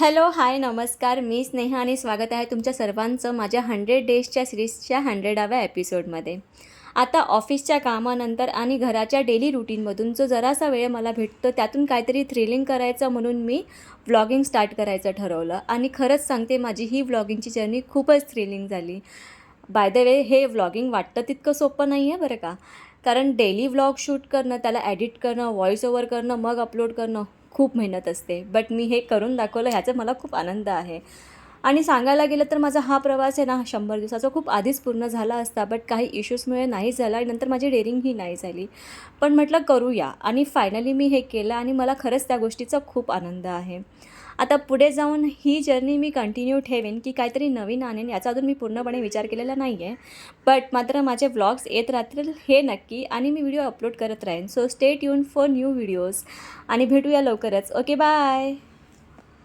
Hello, हाय, नमस्कार. मी स्नेहा आणि स्वागत आहे तुमच्या सर्वांचं माझ्या 100 डेजच्या सिरीजच्या 100व्या एपिसोडमध्ये. आता ऑफिसच्या कामानंतर आणि घराच्या डेली रुटीनमधून जो जरासा वेळ मला भेटतो, त्यातून काहीतरी थ्रिलिंग करायचं म्हणून मी व्लॉगिंग स्टार्ट करायचं ठरवलं. आणि खरंच सांगते, माझी ही व्लॉगिंगची जर्नी खूपच थ्रिलिंग झाली. बाय द वे, हे व्लॉगिंग वाटतं तितकं सोपं नाही आहे बरं का. कारण डेली व्लॉग शूट करणं, त्याला एडिट करणं, व्हॉईस ओव्हर करणं, मग अपलोड करणं खूप मेहनत असते. बट मी हे करून दाखवलं, ह्याचा मला खूप आनंद आहे. आणि सांगायला गेलं तर माझा हा प्रवास आहे ना, 100 दिवसाचा खूप आधीच पूर्ण झाला असता, बट काही इश्यूजमुळे नाही झाला आणि नंतर माझी डेअरिंगही नाही झाली. पण म्हटलं करूया आणि फायनली मी हे केलं आणि मला खरंच त्या गोष्टीचा खूप आनंद आहे. आता पुढे जाऊन ही जर्नी मी कंटिन्यू ठेवेन की काहीतरी नवीन आणेन, याचा अजून मी पूर्णपणे विचार केलेला नाही आहे. बट मात्र माझे व्लॉग्स येत राहतील हे नक्की, आणि मी व्हिडिओ अपलोड करत राहीन. So stay tune for new videos आणि भेटूया लवकरच. Okay, bye.